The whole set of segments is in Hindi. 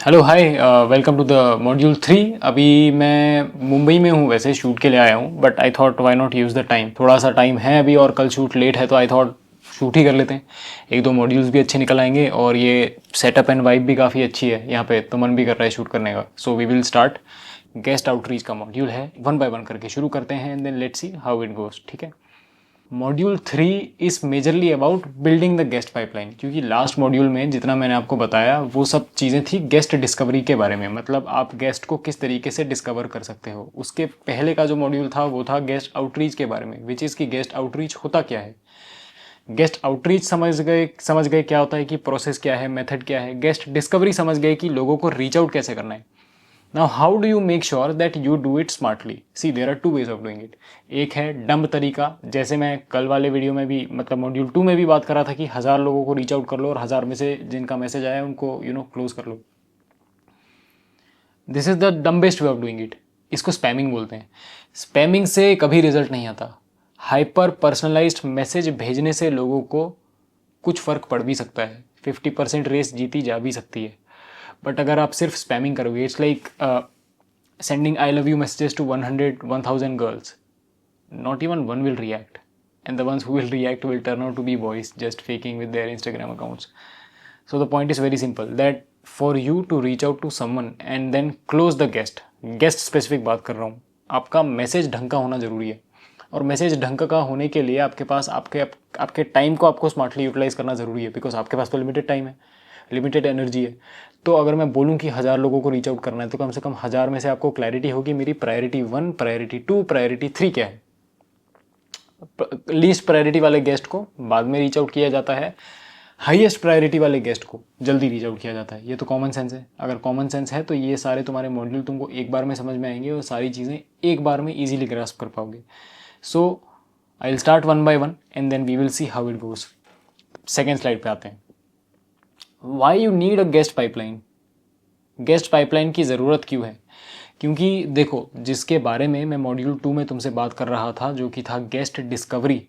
Hello hi, welcome to the module 3। अभी मैं मुंबई में हूँ, वैसे शूट के लिए आया हूँ, but I thought why not use the time. थोड़ा सा टाइम है अभी और कल शूट लेट है, तो आई थॉट शूट ही कर लेते हैं। एक दो मॉड्यूल्स भी अच्छे निकल आएंगे और ये सेटअप एंड वाइब भी काफ़ी अच्छी है यहाँ पे, तो मन भी कर रहा है शूट करने का। So we will start. Guest outreach का मॉड्यूल है, वन बाय वन करके शुरू करते हैं and then let's see how it goes. ठीक है। Module 3 is majorly about building the guest pipeline, क्योंकि लास्ट मॉड्यूल में जितना मैंने आपको बताया वो सब चीज़ें थी गेस्ट डिस्कवरी के बारे में, मतलब आप गेस्ट को किस तरीके से डिस्कवर कर सकते हो। उसके पहले का जो मॉड्यूल था वो था गेस्ट आउटरीच के बारे में, विच इज़ कि गेस्ट आउटरीच होता क्या है। गेस्ट आउटरीच समझ गए क्या होता है, कि प्रोसेस क्या है, मेथड क्या है। गेस्ट डिस्कवरी समझ गए कि लोगों को रीच आउट कैसे करना है। Now how do you make sure that you do it smartly. See there are two ways of doing it. एक है डम्ब तरीका, जैसे मैं कल वाले वीडियो में भी, मतलब मॉड्यूल 2 में भी बात कर रहा था कि 1000 लोगों को रीच आउट कर लो और 1000 में से जिनका मैसेज आया उनको क्लोज कर लो। This is the dumbest way of doing it. इसको स्पैमिंग बोलते हैं। स्पैमिंग से कभी रिजल्ट नहीं आता। हाइपर पर्सनलाइज्ड मैसेज भेजने से लोगों को कुछ फ़र्क पड़ भी सकता है, 50% रेस जीती जा भी सकती है। बट अगर आप सिर्फ स्पैमिंग करोगे, it's like sending I love you messages to 100, 1000 girls, not even one will react. And the ones who will react will turn out to be boys just faking with their Instagram accounts. So the point is very simple, that for you to reach out to someone and then close the guest specific बात कर रहा हूँ, आपका मैसेज ढंग का होना ज़रूरी है। और मैसेज ढंग का होने के लिए आपके पास आपके टाइम को आपको स्मार्टली यूटिलाइज करना ज़रूरी है, बिकॉज आपके पास तो लिमिटेड टाइम है, लिमिटेड एनर्जी है। तो अगर मैं बोलूँ कि 1000 लोगों को रीच आउट करना है, तो कम से कम 1000 में से आपको क्लैरिटी होगी मेरी प्रायोरिटी 1, प्रायोरिटी 2, प्रायोरिटी 3 क्या है। लीस्ट प्रायोरिटी वाले गेस्ट को बाद में रीच आउट किया जाता है, हाईएस्ट प्रायोरिटी वाले गेस्ट को जल्दी रीच आउट किया जाता है। ये तो कॉमन सेंस है। अगर कॉमन सेंस है तो ये सारे तुम्हारे मॉड्यूल तुमको एक बार में समझ में आएंगे और सारी चीज़ें एक बार में ईजिली ग्रास्प कर पाओगे। So I will start one by one and then we will see how it goes. Second slide पे आते हैं। Why you need a guest pipeline. Guest pipeline की ज़रूरत क्यों है? क्योंकि देखो, जिसके बारे में मैं मॉड्यूल 2 में तुमसे बात कर रहा था, जो कि था गेस्ट डिस्कवरी,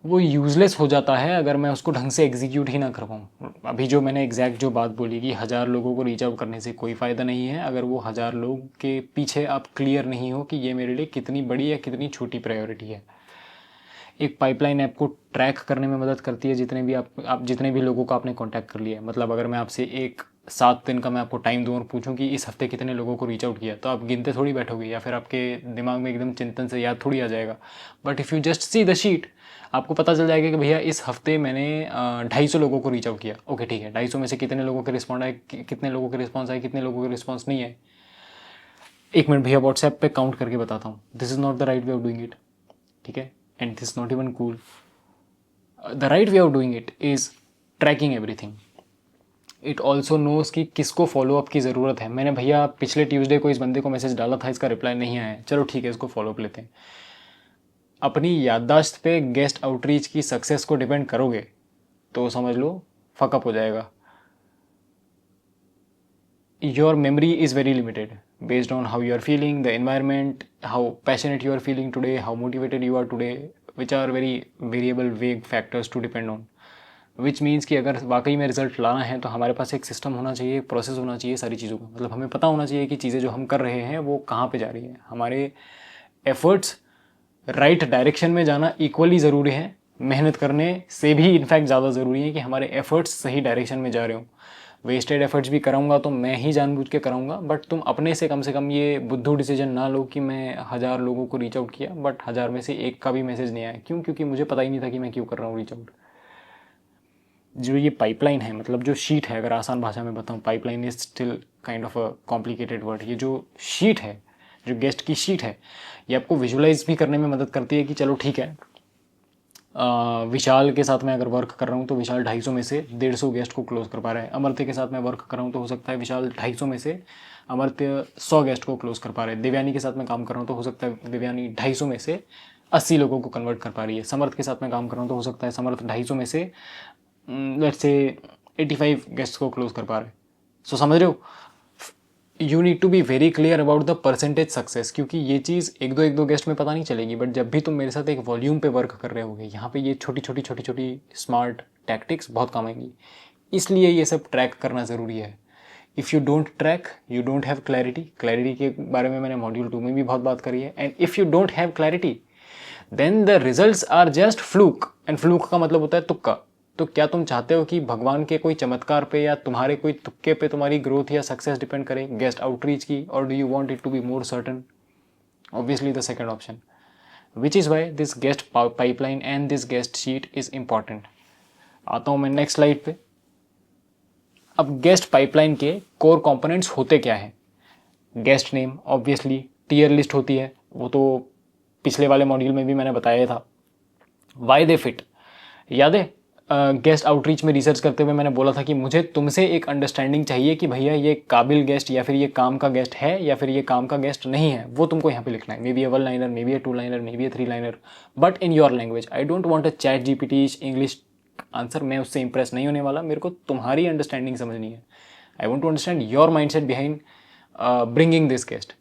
वो यूज़लेस हो जाता है अगर मैं उसको ढंग से एग्जीक्यूट ही ना कर पाऊँ। अभी जो मैंने एग्जैक्ट जो बात बोली कि 1000 लोगों को रीच आउट करने से कोई फ़ायदा नहीं है अगर वो 1000 लोग के पीछे आप क्लियर नहीं हो कि ये मेरे लिए कितनी बड़ी या कितनी छोटी प्रायोरिटी है। एक पाइपलाइन ऐप को ट्रैक करने में मदद करती है, जितने भी आप जितने भी लोगों को आपने कांटेक्ट कर लिया है। मतलब अगर मैं आपसे एक 7 दिन का मैं आपको टाइम दूँ और पूछूं कि इस हफ्ते कितने लोगों को रीच आउट किया, तो आप गिनते थोड़ी बैठोगे या फिर आपके दिमाग में एकदम चिंतन से याद थोड़ी आ जाएगा। But if you just see the sheet, आपको पता चल जाएगा कि भैया इस हफ्ते मैंने 250 लोगों को रीच आउट किया। ओके ठीक है, 250 में से कितने लोगों के रिस्पॉन्ड आए, कितने लोगों के रिस्पॉन्स आए, कितने लोगों के रिस्पॉन्स नहीं आए। एक मिनट भैया, व्हाट्सएप पे काउंट करके बताता हूँ। This is not the right way of doing it. ठीक है, and this not even cool. The right way of doing it is tracking everything. It also knows कि किसको फॉलोअप की ज़रूरत है। मैंने भैया पिछले ट्यूसडे को इस बंदे को मैसेज डाला था, इसका रिप्लाई नहीं आया है, चलो ठीक है इसको फॉलोअप लेते हैं। अपनी याददाश्त पे गेस्ट आउटरीच की सक्सेस को डिपेंड करोगे तो समझ लो फकअप हो जाएगा। Your memory is very limited based on how you are feeling, the environment, how passionate you are feeling today, how motivated you are today, which are very variable vague factors to depend on. Which means कि अगर वाकई में रिजल्ट लाना है तो हमारे पास एक सिस्टम होना चाहिए, एक प्रोसेस होना चाहिए सारी चीज़ों का। मतलब हमें पता होना चाहिए कि चीज़ें जो हम कर रहे हैं वो कहाँ पे जा रही हैं। हमारे एफर्ट्स राइट डायरेक्शन में जाना इक्वली ज़रूरी है, मेहनत करने से भी इनफैक्ट ज़्यादा ज़रूरी है कि हमारे एफर्ट्स सही डायरेक्शन में जा रहे हों। वेस्टेड एफर्ट्स भी कराऊंगा तो मैं ही जानबूझ के कराऊंगा, बट तुम अपने से कम ये बुद्धू डिसीजन ना लो कि मैं 1000 लोगों को रीच आउट किया बट 1000 में से एक का भी मैसेज नहीं आया। क्यों? क्योंकि मुझे पता ही नहीं था कि मैं क्यों कर रहा हूँ रीच आउट। जो ये पाइपलाइन है, मतलब जो शीट है, अगर आसान भाषा में बताऊँ, pipeline is still kind of a complicated word. ये जो शीट है, जो गेस्ट की शीट है, ये आपको विजुलाइज भी करने में मदद करती है कि चलो ठीक है, विशाल के साथ मैं अगर वर्क कर रहा हूँ तो विशाल 250 में से 150 गेस्ट को क्लोज कर पा रहा है। अमर्त्य के साथ मैं वर्क कर रहा हूँ तो हो सकता है विशाल 250 में से अमर्त्य 100 गेस्ट को क्लोज कर पा रहे हैं। देवयानी के साथ मैं काम कर रहा हूँ तो हो सकता है देवयानी 250 में से 80 लोगों को कन्वर्ट कर पा रही है। समर्थ के साथ मैं काम कर रहा हूँ तो हो सकता है समर्थ 250 में से लेट्स से 85 गेस्ट को क्लोज कर पा रहे हैं। सो समझ रहे हो, you need to be very clear about the percentage success, क्योंकि ये चीज़ एक दो गेस्ट में पता नहीं चलेगी, बट जब भी तुम मेरे साथ एक वॉल्यूम पे वर्क कर रहे होगे, यहाँ पे ये छोटी छोटी स्मार्ट टैक्टिक्स बहुत काम आएंगी। इसलिए ये सब ट्रैक करना ज़रूरी है। If you don't track you don't have clarity. Clarity के बारे में मैंने मॉड्यूल 2 में भी बहुत बात करी है. And if you don't have clarity then the results are just fluke. And fluke का मतलब होता है तुक्का. तो क्या तुम चाहते हो कि भगवान के कोई चमत्कार पे या तुम्हारे कोई तुक्के पे तुम्हारी ग्रोथ या सक्सेस डिपेंड करे गेस्ट आउटरीच की, और do you want it to be more certain? Obviously the second option, which is why this guest pipeline and this guest sheet is important. आता हूँ मैं नेक्स्ट स्लाइड पे. अब गेस्ट पाइपलाइन के कोर कंपोनेंट्स होते क्या हैं? Guest name, obviously tier list होती है, वो तो पिछले वाले मॉड्यूल में भी मैंने बताया था. वाई दे फिट, याद है गेस्ट आउटरीच में रिसर्च करते हुए मैंने बोला था कि मुझे तुमसे एक अंडरस्टैंडिंग चाहिए कि भैया ये काबिल गेस्ट या फिर ये काम का गेस्ट है या फिर ये काम का गेस्ट नहीं है. वो तुमको यहाँ पे लिखना है. May be A 1 liner, may be A 2 liner, may be A 3 liner, but in your language. I don't want a chat GPT English answer. मैं उससे इंप्रेस नहीं होने वाला. मेरे को तुम्हारी अंडरस्टैंडिंग समझनी है. I want to understand your mind set behind bringing this guest.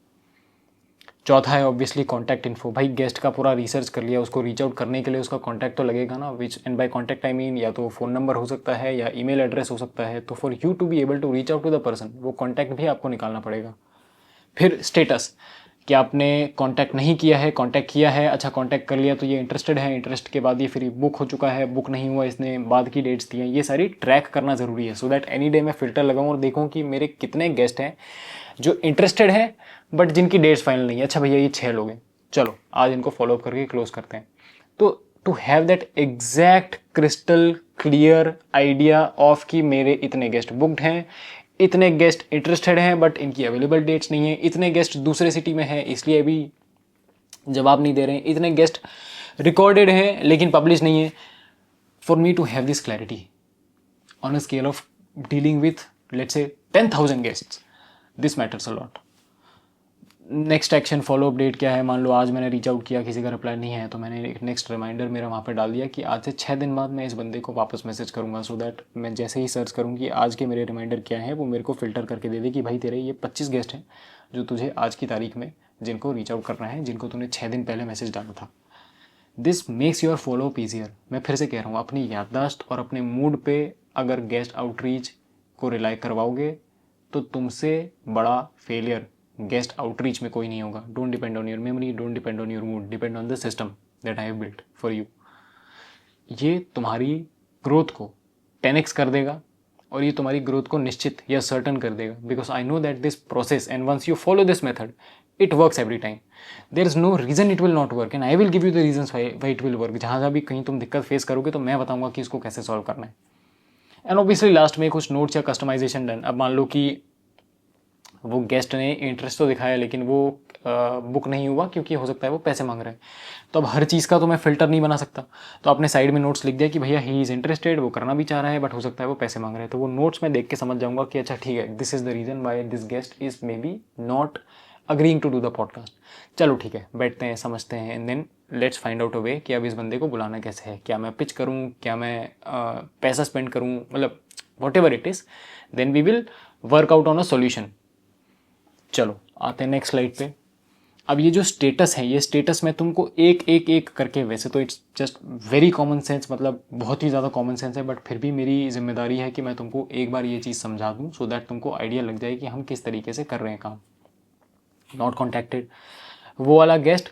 चौथा है ऑब्वियसली कॉन्टैक्ट इन्फो. भाई गेस्ट का पूरा रिसर्च कर लिया, उसको रीच आउट करने के लिए उसका कॉन्टैक्ट तो लगेगा ना. Which and by contact I mean या तो फ़ोन नंबर हो सकता है या ईमेल एड्रेस हो सकता है. तो for you to be able to reach out to the person वो कॉन्टैक्ट भी आपको निकालना पड़ेगा. फिर स्टेटस, कि आपने कॉन्टैक्ट नहीं किया है, कॉन्टैक्ट किया है, अच्छा कॉन्टैक्ट कर लिया तो ये इंटरेस्टेड है, इंटरेस्ट के बाद ये फिर बुक हो चुका है, बुक नहीं हुआ, इसने बाद की डेट्स दी हैं. ये सारी ट्रैक करना ज़रूरी है सो दैट एनी डे मैं फिल्टर लगाऊँ और देखूँ कि मेरे कितने गेस्ट हैं जो इंटरेस्टेड हैं बट जिनकी डेट्स फाइनल नहीं है. अच्छा भैया ये 6 लोग हैं, चलो आज इनको फॉलोअप करके क्लोज करते हैं. तो to have that exact crystal clear idea of कि मेरे इतने गेस्ट बुकड हैं, इतने गेस्ट इंटरेस्टेड हैं बट इनकी अवेलेबल डेट्स नहीं है, इतने गेस्ट दूसरे सिटी में हैं इसलिए अभी जवाब नहीं दे रहे हैं, इतने गेस्ट रिकॉर्डेड हैं लेकिन पब्लिश नहीं है. For me to have this clarity on a scale of dealing with let's say 10,000 guests, this matters a lot. Next action follow update क्या है? मान लो आज मैंने रीच आउट किया, किसी का रिप्लाई नहीं है, तो मैंने एक नेक्स्ट रिमाइंडर मेरा वहाँ पे डाल दिया कि आज से 6 दिन बाद मैं इस बंदे को वापस मैसेज करूँगा. सो दैट मैं जैसे ही सर्च करूँ कि आज के मेरे रिमाइंडर क्या है वो मेरे को फिल्टर करके दे दे कि भाई तेरे ये 25 गेस्ट हैं जो तुझे आज की तारीख में जिनको रीच आउट करना है, जिनको तूने 6 दिन पहले मैसेज डाला था. This makes your follow up easier. मैं फिर से कह रहा हूँ, अपनी याददाश्त और अपने मूड पे अगर गेस्ट आउटरीच को रिलाई करवाओगे तो तुमसे बड़ा फेलियर गेस्ट आउटरीच में कोई नहीं होगा. Don't depend on your memory, don't depend on your mood, depend on the system that I have built for you. ये तुम्हारी ग्रोथ को 10x कर देगा और ये तुम्हारी ग्रोथ को निश्चित या सर्टन कर देगा. Because I know that this process and once you follow this method it works every time. There is no reason it will not work and I will give you the reasons why it will work. जहाँ भी कहीं तुम दिक्कत फेस करोगे तो मैं बताऊंगा कि इसको कैसे सॉल्व करना है. एंड ऑब्वियसली लास्ट में कुछ नोट्स या कस्टमाइजेशन डन. अब मान लो कि वो गेस्ट ने इंटरेस्ट तो दिखाया लेकिन वो बुक नहीं हुआ क्योंकि हो सकता है वो पैसे मांग रहे हैं. तो अब हर चीज़ का तो मैं फ़िल्टर नहीं बना सकता. तो आपने साइड में नोट्स लिख दिया कि भैया ही इज़ इंटरेस्टेड, वो करना भी चाह रहा है बट हो सकता है वो पैसे मांग रहे हैं. तो वो नोट्स में देख के समझ जाऊंगा कि अच्छा ठीक है, this is the reason why this guest is maybe not agreeing to do the podcast. चलो ठीक है, बैठते हैं, समझते हैं and then let's find out a way कि अब इस बंदे को बुलाना कैसे है. क्या मैं पिच करूँ, क्या मैं पैसा स्पेंड करूँ, मतलब whatever it is, then we will work out on a solution. चलो आते हैं नेक्स्ट स्लाइड पे. अब ये जो स्टेटस है, ये स्टेटस मैं तुमको एक एक एक करके, वैसे तो it's just very common sense, मतलब बहुत ही ज़्यादा कॉमन सेंस है, बट फिर भी मेरी जिम्मेदारी है कि मैं तुमको एक बार ये चीज़ समझा दूँ सो दैट तुमको आइडिया लग जाए कि हम किस तरीके से कर रहे हैं काम. नॉट कॉन्टैक्टेड, वो वाला गेस्ट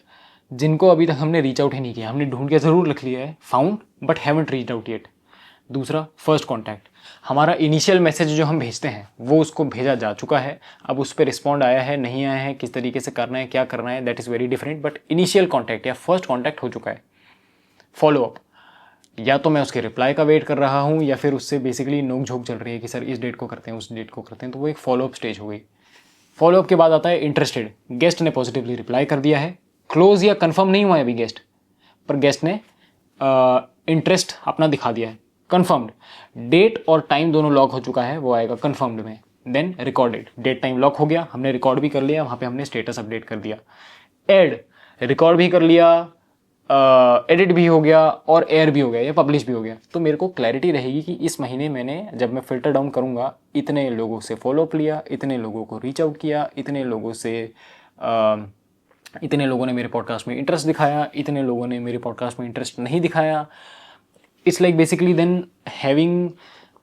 जिनको अभी तक हमने रीच आउट ही नहीं किया. हमने ढूंढ के ज़रूर लिख लिया है found but haven't reach out yet. दूसरा फर्स्ट कॉन्टैक्ट, हमारा इनिशियल मैसेज जो हम भेजते हैं वो उसको भेजा जा चुका है, अब उस पर रिस्पॉन्ड आया है नहीं आया है, किस तरीके से करना है, क्या करना है, that is very different. But initial contact या फर्स्ट कॉन्टैक्ट हो चुका है. फॉलोअप, या तो मैं उसके रिप्लाई का वेट कर रहा हूँ या फिर उससे बेसिकली नोक झोंक चल रही है कि सर इस डेट को करते हैं, उस डेट को करते हैं. तो वो एक फॉलोअप स्टेज हो गई. फॉलोअप के बाद आता है इंटरेस्टेड. गेस्ट ने पॉजिटिवली रिप्लाई कर दिया है, क्लोज या कन्फर्म नहीं हुआ है अभी गेस्ट, पर गेस्ट ने इंटरेस्ट अपना दिखा दिया है. कन्फर्म्ड, डेट और टाइम दोनों लॉक हो चुका है, वो आएगा कन्फर्म्ड में. Then recorded, date time lock हो गया, हमने रिकॉर्ड भी कर लिया, वहाँ पे हमने स्टेटस अपडेट कर दिया. एड, रिकॉर्ड भी कर लिया, एडिट भी हो गया और एयर भी हो गया या पब्लिश भी हो गया. तो मेरे को क्लैरिटी रहेगी कि इस महीने मैंने, जब मैं फिल्टर डाउन करूँगा, इतने लोगों से फॉलोअप लिया, इतने लोगों को रीच आउट किया, इतने लोगों ने मेरे पॉडकास्ट में इंटरेस्ट दिखाया, इतने लोगों ने मेरे पॉडकास्ट में इंटरेस्ट नहीं दिखाया. It's like basically then having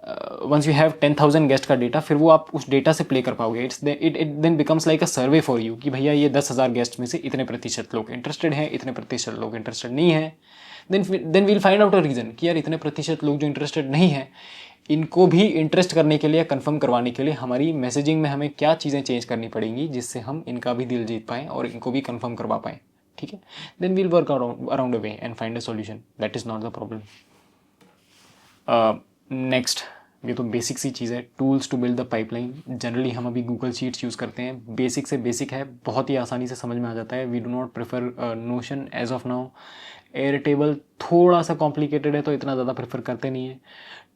once you have 10,000 guest का डेटा, फिर वो आप उस डेटा से प्ले कर पाओगे. It then becomes like a survey for you कि भैया ये 10,000 गेस्ट में से इतने प्रतिशत लोग इंटरेस्टेड हैं, इतने प्रतिशत लोग इंटरेस्टेड नहीं हैं. Then we'll find out a reason कि यार इतने प्रतिशत लोग जो इंटरेस्टेड नहीं हैं, इनको भी इंटरेस्ट करने के लिए, कंफर्म करवाने के लिए हमारी मैसेजिंग में हमें क्या चीज़ें चेंज करनी पड़ेंगी जिससे हम इनका भी दिल जीत पाएँ और इनको भी कंफर्म करवा पाएँ. ठीक है, then we'll work around a way and find a solution. That is not the problem. Next, ये तो बेसिक सी चीज़ है, tools to build the pipeline. Generally हम अभी गूगल शीट्स यूज़ करते हैं. बेसिक से बेसिक है, बहुत ही आसानी से समझ में आ जाता है. We do not prefer Notion as of now. Airtable थोड़ा सा कॉम्प्लिकेटेड है तो इतना ज़्यादा प्रेफर करते नहीं है.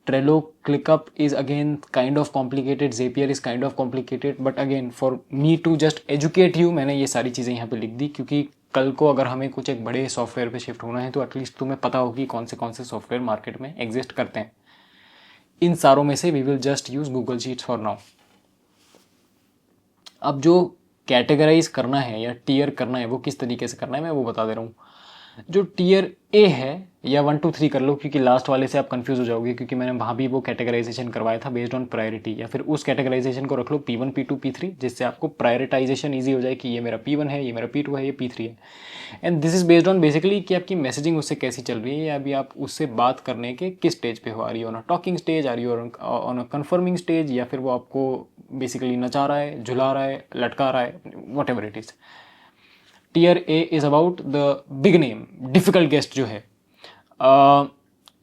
Trello ClickUp is again kind of complicated. Zapier is kind of complicated. But again for me to just educate you, मैंने ये सारी चीज़ें यहाँ पे लिख दी क्योंकि कल को अगर हमें कुछ एक बड़े सॉफ्टवेयर पे शिफ्ट होना है तो एटलीस्ट तुम्हें पता होगी कौन से सॉफ्टवेयर मार्केट में एग्जिस्ट करते हैं. इन सारों में से we will just use Google sheets for now. अब जो कैटेगराइज करना है या टीयर करना है वो किस तरीके से करना है मैं वो बता दे रहा हूँ. जो टीयर ए है, या 1 2 3 कर लो क्योंकि लास्ट वाले से आप कंफ्यूज हो जाओगे, क्योंकि मैंने वहाँ भी वो कैटेगराइजेशन करवाया था बेस्ड ऑन प्रायोरिटी. या फिर उस कैटेगराइजेशन को रख लो P1 P2 P3, जिससे आपको प्रायोरिटाइजेशन ईजी हो जाए कि ये मेरा P1 है, ये मेरा P2 है, ये P3 है. And this is based on basically कि आपकी मैसेजिंग उससे कैसी चल रही है, या अभी आप उससे बात करने के किस स्टेज पे हो. Are you on a talking stage, are you on a confirming stage, या फिर वो आपको बेसिकली नचा रहा है, झुला रहा है, लटका रहा है, whatever it is. Tier A is about the big name, difficult guest जो है.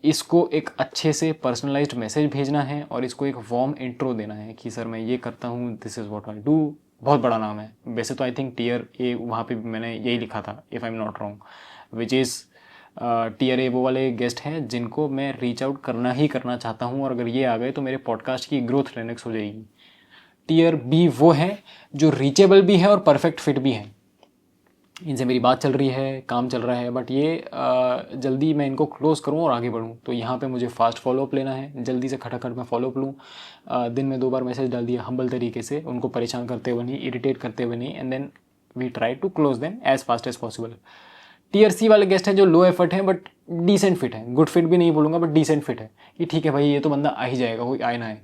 इसको एक अच्छे से पर्सनलाइज्ड मैसेज भेजना है और इसको एक वार्म इंट्रो देना है कि सर मैं ये करता हूँ, this is what I do. बहुत बड़ा नाम है वैसे तो. आई थिंक टीयर ए वहाँ पे भी मैंने यही लिखा था if I am not wrong, which is tier A वो वाले गेस्ट हैं जिनको मैं रीच आउट करना ही करना चाहता हूँ, और अगर ये आ गए तो मेरे पॉडकास्ट की ग्रोथ 10x हो जाएगी. टीयर बी वो है जो रीचेबल भी है और परफेक्ट फिट भी है. इनसे मेरी बात चल रही है, काम चल रहा है, बट ये जल्दी मैं इनको क्लोज़ करूँ और आगे बढ़ूँ, तो यहाँ पे मुझे फास्ट फॉलोअप लेना है. जल्दी से खटाखट मैं फॉलोअप लूँ. दिन में 2 बार मैसेज डाल दिया हम्बल तरीके से, उनको परेशान करते हुए नहीं, इरिटेट करते हुए नहीं, and then we try to close them as fast as possible. Tier C वाले गेस्ट हैं जो लो एफर्ट हैं बट डिसेंट फिट है. गुड फिट भी नहीं बोलूँगा बट डिसेंट फिट है कि ठीक है भाई ये तो बंदा आ ही जाएगा, कोई आए ना आए.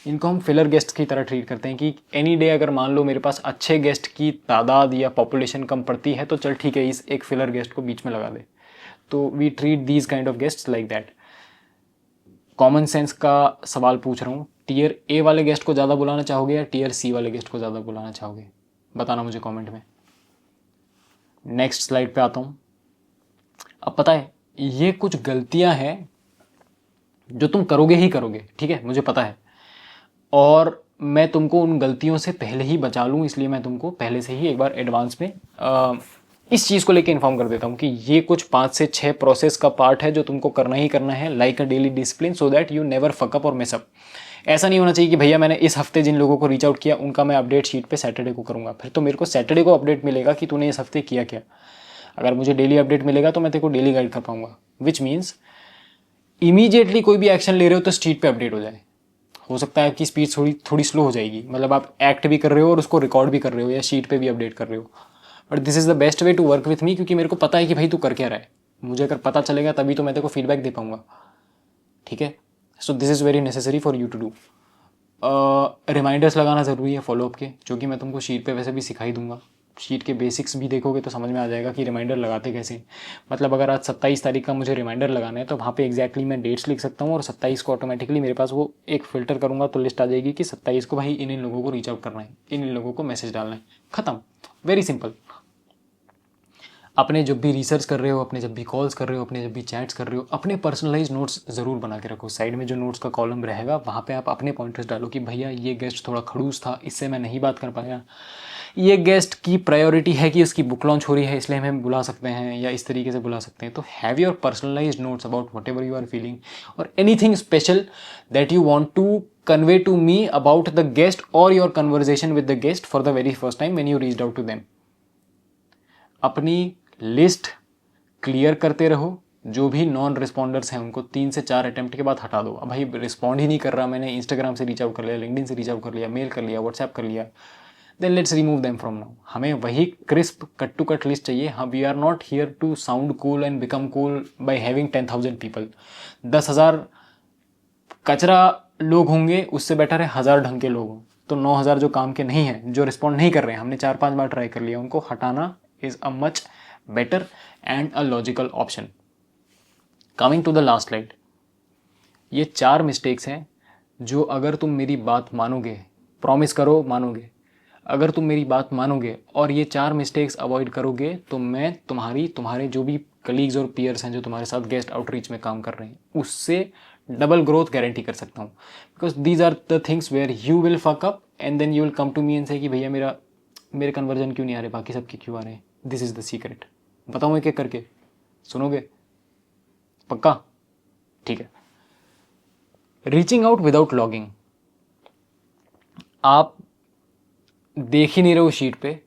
इनको हम फिलर गेस्ट की तरह ट्रीट करते हैं कि एनी डे अगर मान लो मेरे पास अच्छे गेस्ट की तादाद या पॉपुलेशन कम पड़ती है तो चल ठीक है इस एक फिलर गेस्ट को बीच में लगा दे. तो we treat these kind of guest like that. Common sense का सवाल पूछ रहा हूँ, टीयर ए वाले गेस्ट को ज़्यादा बुलाना चाहोगे या टीयर सी वाले गेस्ट को ज़्यादा बुलाना चाहोगे, बताना मुझे कॉमेंट में. नेक्स्ट स्लाइड पे आता हूँ. अब पता है ये कुछ गलतियां हैं जो तुम करोगे ही करोगे, ठीक है, मुझे पता है, और मैं तुमको उन गलतियों से पहले ही बचा लूँ, इसलिए मैं तुमको पहले से ही एक बार एडवांस में इस चीज़ को लेके इन्फॉर्म कर देता हूँ कि ये कुछ 5 से 6 प्रोसेस का पार्ट है जो तुमको करना ही करना है, like a daily discipline, so that you never fuck up और मिस अप. ऐसा नहीं होना चाहिए कि भैया मैंने इस हफ्ते जिन लोगों को रीच आउट किया उनका मैं अपडेट शीट पे सैटरडे को करूँगा, फिर तो मेरे को सैटरडे को अपडेट मिलेगा कि तूने इस हफ्ते किया क्या. अगर मुझे डेली अपडेट मिलेगा तो मैं तेरे को डेली गाइड कर पाऊंगा, विच मीन्स इमीडिएटली कोई भी एक्शन ले रहे हो तो स्ट्रीट पे अपडेट हो जाए. हो सकता है आपकी स्पीड थोड़ी स्लो हो जाएगी, मतलब आप एक्ट भी कर रहे हो और उसको रिकॉर्ड भी कर रहे हो या शीट पे भी अपडेट कर रहे हो, but this is the best way to work with me, क्योंकि मेरे को पता है कि भाई तू कर क्या रहा है. मुझे अगर पता चलेगा तभी तो मैं तेरे को फीडबैक दे पाऊंगा, ठीक है. So this is very necessary for you to do. Reminders लगाना ज़रूरी है फॉलोअप के, जो कि मैं तुमको शीट पे वैसे भी सिखाई दूंगा. शीट के बेसिक्स भी देखोगे तो समझ में आ जाएगा कि रिमाइंडर लगाते कैसे. मतलब अगर आज 27 तारीख का मुझे रिमाइंडर लगाना है तो वहाँ पे एग्जैक्टली मैं डेट्स लिख सकता हूँ और 27 को ऑटोमेटिकली मेरे पास वो एक फ़िल्टर करूँगा तो लिस्ट आ जाएगी कि 27 को भाई इन लोगों को रीच आउट करना है, इन लोगों को मैसेज डालना है, ख़त्म. Very simple. अपने जब भी रिसर्च कर रहे हो, अपने जब भी कॉल्स कर रहे हो, अपने जब भी चैट्स कर रहे हो, अपने पर्सनलाइज नोट्स ज़रूर बना के रखो. साइड में जो नोट्स का कॉलम रहेगा वहाँ पे आप अपने पॉइंटर्स डालो कि भैया ये गेस्ट थोड़ा खड़ूस था, इससे मैं नहीं बात कर पाया, ये गेस्ट की प्रायोरिटी है कि उसकी बुक लॉन्च हो रही है इसलिए हमें बुला सकते हैं या इस तरीके से बुला सकते हैं. तो have your personalise notes about whatever you are feeling और anything special that you want to convey to me about the guest or your conversation with the guest for the very first time when you reached out to them. अपनी लिस्ट क्लियर करते रहो. जो भी नॉन रिस्पॉन्डर्स हैं उनको 3 से 4 अटेम्प्ट के बाद हटा दो. अब भाई रिस्पॉन्ड ही नहीं कर रहा, मैंने इंस्टाग्राम से रीच आउट कर लिया, लिंक्डइन से रीच आउट कर लिया, मेल कर लिया, व्हाट्सएप कर लिया, then let's remove them from now. हमें वही crisp cut to cut list चाहिए. हाँ, we are not here to sound cool and become cool by having 10,000 people. 10,000 कचरा लोग होंगे उससे बेटर है 1000 ढंग के लोग हों। तो 9000 जो काम के नहीं हैं, जो रिस्पॉन्ड नहीं कर रहे हैं, हमने 4-5 बार ट्राई कर लिया, उनको हटाना is a much better and a logical option. Coming to the last slide, ये 4 मिस्टेक्स हैं जो अगर तुम मेरी बात मानोगे, प्रॉमिस करो मानोगे, अगर तुम मेरी बात मानोगे और ये 4 मिस्टेक्स अवॉइड करोगे तो मैं तुम्हारे जो भी कलीग्स और पीयर्स हैं जो तुम्हारे साथ गेस्ट आउटरीच में काम कर रहे हैं, उससे डबल ग्रोथ गारंटी कर सकता हूँ। Because these are the things where you will fuck up and then you will come to me and say कि भैया मेरे कन्वर्जन क्यों नहीं आ रहे, बाकी सबके क्यों आ रहे हैं। This is the secret. बताऊँ एक एक करके, सुनोगे? पक्का? ठीक है। Reaching out without logging. आप देख ही नहीं रहे हो शीट पे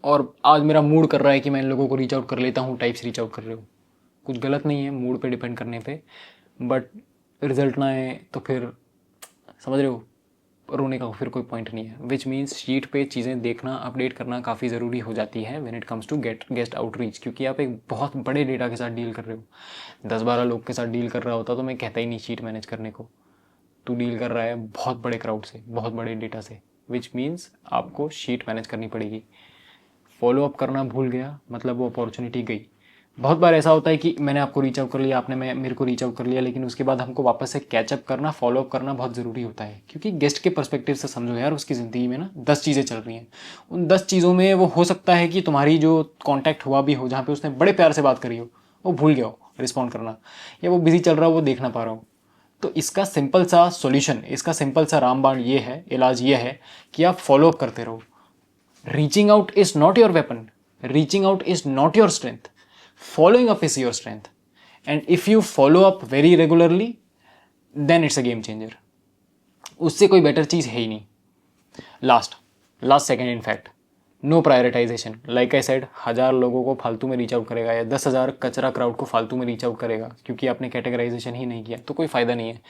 और आज मेरा मूड कर रहा है कि मैं इन लोगों को रीच आउट कर लेता हूँ, टाइप से रीच आउट कर रहे हो। कुछ गलत नहीं है मूड पे डिपेंड करने पे, बट रिजल्ट ना आए तो फिर समझ रहे हो, रोने का फिर कोई पॉइंट नहीं है। विच मीन्स शीट पे चीज़ें देखना, अपडेट करना काफ़ी ज़रूरी हो जाती है when it comes to guest outreach, क्योंकि आप एक बहुत बड़े डेटा के साथ डील कर रहे हो। 10-12 लोग के साथ डील कर रहा होता तो मैं कहता ही नहीं शीट मैनेज करने को। तू डील कर रहा है बहुत बड़े क्राउड से, बहुत बड़े डेटा से, विच मीन्स आपको शीट मैनेज करनी पड़ेगी। फॉलो अप करना भूल गया मतलब वो अपॉर्चुनिटी गई। बहुत बार ऐसा होता है कि मैंने आपको रीच आउट कर लिया, आपने मेरे को रीच आउट कर लिया, लेकिन उसके बाद हमको वापस से कैचअप करना, फॉलो अप करना बहुत ज़रूरी होता है। क्योंकि गेस्ट के पर्सपेक्टिव से समझो यार, उसकी ज़िंदगी में ना 10 चीज़ें चल रही हैं। उन 10 चीज़ों में वो हो सकता है कि तुम्हारी जो कॉन्टैक्ट हुआ भी हो, जहाँ पे उसने बड़े प्यार से बात करी हो, वो भूल गया हो रिस्पॉन्ड करना, या वो बिजी चल रहा हो, वो देख ना पा रहा हो। तो इसका सिंपल सा सॉल्यूशन, इसका सिंपल सा रामबाण ये है, इलाज ये है कि आप फॉलो अप करते रहो। Reaching out is not your weapon. Reaching out is not your strength. Following up is your strength. And if you follow up very regularly, then it's a game changer. उससे कोई बेटर चीज़ है ही नहीं। Last second in fact, no prioritization. Like I said, 1000 लोगों को फालतू में रीच आउट करेगा या 10,000 कचरा क्राउड को फालतू में रीच आउट करेगा क्योंकि आपने कैटेगराइजेशन ही नहीं किया, तो कोई फ़ायदा नहीं है।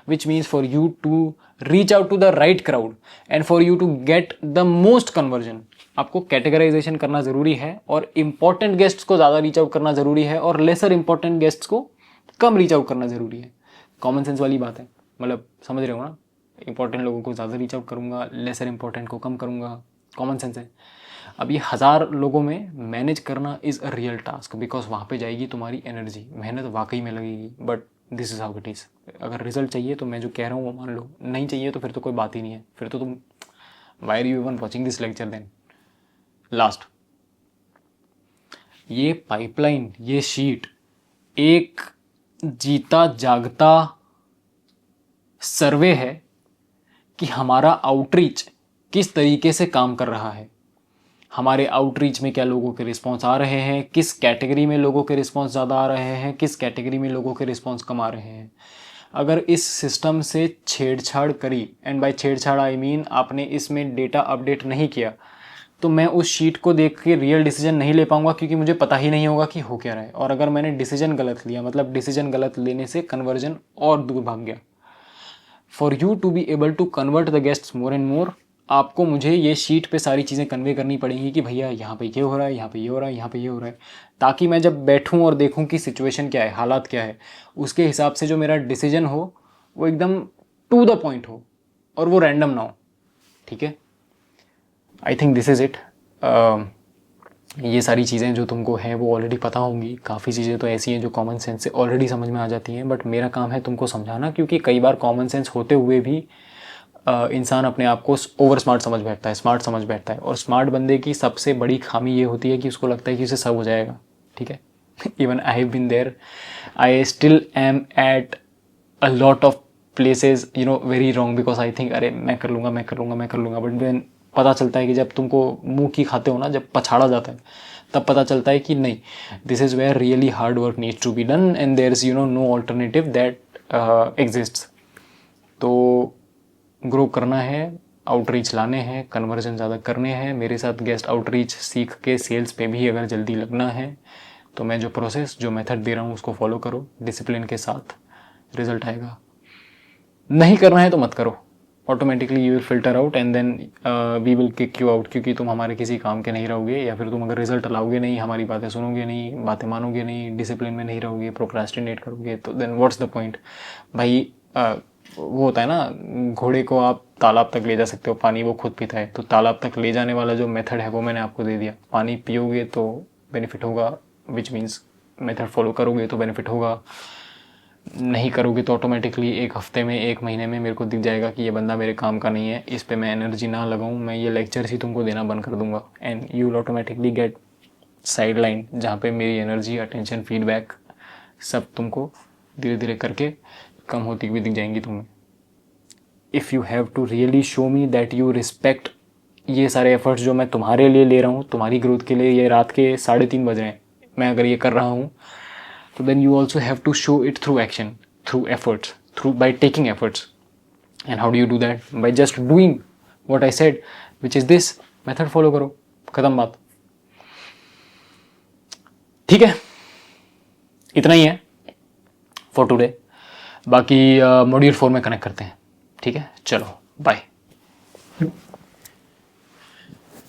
Which means for you to reach out to the right crowd and for you to get the most conversion, आपको कैटेगराइजेशन करना ज़रूरी है और इंपॉर्टेंट गेस्ट्स को ज़्यादा रीच आउट करना ज़रूरी है और लेसर इंपॉर्टेंट गेस्ट्स को कम रीच आउट करना ज़रूरी है। कॉमन सेंस वाली बात है, मतलब समझ रहे हो ना। इंपॉर्टेंट लोगों को ज़्यादा रीच आउट करूँगा, लेसर इंपॉर्टेंट को कम करूँगा, कॉमन सेंस है। अब ये 1000 लोगों में मैनेज करना is a real task, because वहाँ पे जाएगी तुम्हारी एनर्जी, मेहनत वाकई में लगेगी, but this is how it is. अगर रिजल्ट चाहिए तो मैं जो कह रहा हूँ वो मान लो, नहीं चाहिए तो फिर तो कोई बात ही नहीं है, फिर तो तुम why are you even watching this lecture then. Last, ये पाइपलाइन, ये शीट एक जीता जागता सर्वे है कि हमारा आउटरीच किस तरीके से काम कर रहा है, हमारे आउटरीच में क्या लोगों के रिस्पॉन्स आ रहे हैं, किस कैटेगरी में लोगों के रिस्पॉन्स ज़्यादा आ रहे हैं, किस कैटेगरी में लोगों के रिस्पॉन्स कम आ रहे हैं। अगर इस सिस्टम से छेड़छाड़ करी, एंड बाय छेड़छाड़ आई मीन आपने इसमें डेटा अपडेट नहीं किया, तो मैं उस शीट को देख के रियल डिसीजन नहीं ले पाऊंगा क्योंकि मुझे पता ही नहीं होगा कि हो क्या रहा है। और अगर मैंने डिसीजन गलत लिया, मतलब डिसीजन गलत लेने से कन्वर्जन और दूर भाग गया। For you to be able to convert the guests more and more, आपको मुझे ये शीट पे सारी चीज़ें कन्वे करनी पड़ेंगी कि भैया यहाँ पे ये हो रहा है, यहाँ पे ये हो रहा है, यहाँ पे ये हो रहा है, ताकि मैं जब बैठूँ और देखूँ कि सिचुएशन क्या है, हालात क्या है, उसके हिसाब से जो मेरा डिसीजन हो वो एकदम टू द पॉइंट हो और वो रैंडम ना हो। ठीक है, I think this is it. ये सारी चीज़ें जो तुमको हैं वो ऑलरेडी पता होंगी। काफ़ी चीज़ें तो ऐसी हैं जो कॉमन सेंस से ऑलरेडी समझ में आ जाती हैं, बट मेरा काम है तुमको समझाना, क्योंकि कई बार कॉमन सेंस होते हुए भी इंसान अपने आप को ओवर स्मार्ट समझ बैठता है, स्मार्ट समझ बैठता है। और स्मार्ट बंदे की सबसे बड़ी खामी ये होती है कि उसको लगता है कि उसे सब हो जाएगा। ठीक है, even I have been there, I still am at a lot of places very wrong, because I think अरे मैं कर लूँगा, बट देन पता चलता है कि जब तुमको मुंह की खाते हो ना, जब पछाड़ा जाता है, तब पता चलता है कि नहीं, this is where really hard work needs to be done and there is no alternative that exists. तो ग्रो करना है, आउटरीच लाने हैं, कन्वर्जन ज़्यादा करने हैं, मेरे साथ गेस्ट आउटरीच सीख के सेल्स पे भी अगर जल्दी लगना है तो मैं जो प्रोसेस, जो मेथड दे रहा हूँ उसको फॉलो करो, डिसिप्लिन के साथ रिजल्ट आएगा। नहीं करना है तो मत करो, automatically you will filter out and then we will kick you out, क्योंकि तुम हमारे किसी काम के नहीं रहोगे, या फिर तुम अगर रिजल्ट लाओगे नहीं, हमारी बातें सुनोगे नहीं, बातें मानोगे नहीं, डिसिप्लिन में नहीं रहोगे, प्रोक्रास्टिनेट करोगे, तो देन व्हाट्स द पॉइंट भाई। वो होता है ना, घोड़े को आप तालाब तक ले जा सकते हो, पानी वो खुद पीता है, तो तालाब तक ले जाने वाला जो मेथड है वो मैंने आपको दे दिया। पानी पियोगे तो बेनिफिट होगा, विच मीन्स मेथड फॉलो करोगे तो बेनिफिट होगा, नहीं करोगे तो ऑटोमेटिकली एक हफ्ते में, एक महीने में मेरे को दिख जाएगा कि ये बंदा मेरे काम का नहीं है, इस पे मैं एनर्जी ना लगाऊं, मैं ये लेक्चर्स ही तुमको देना बंद कर दूंगा, and you will automatically gate side line, जहाँ पे मेरी एनर्जी, अटेंशन, फीडबैक सब तुमको धीरे धीरे करके कम होती हुई दिख जाएंगी तुम्हें। If you have to really show me that you respect ये सारे एफर्ट्स जो मैं तुम्हारे लिए ले रहा हूँ, तुम्हारी ग्रोथ के लिए, ये रात के 3:30 बज रहे हैं, मैं अगर ये कर रहा हूँ, तो then you also have to show it through action, through efforts, by taking efforts. And how do you do that? By just doing what I said, which is this method follow करो, खत्म बात। ठीक है, इतना ही है फॉर टुडे, बाकी मॉड्यूल 4 में कनेक्ट करते हैं। ठीक है, चलो बाय।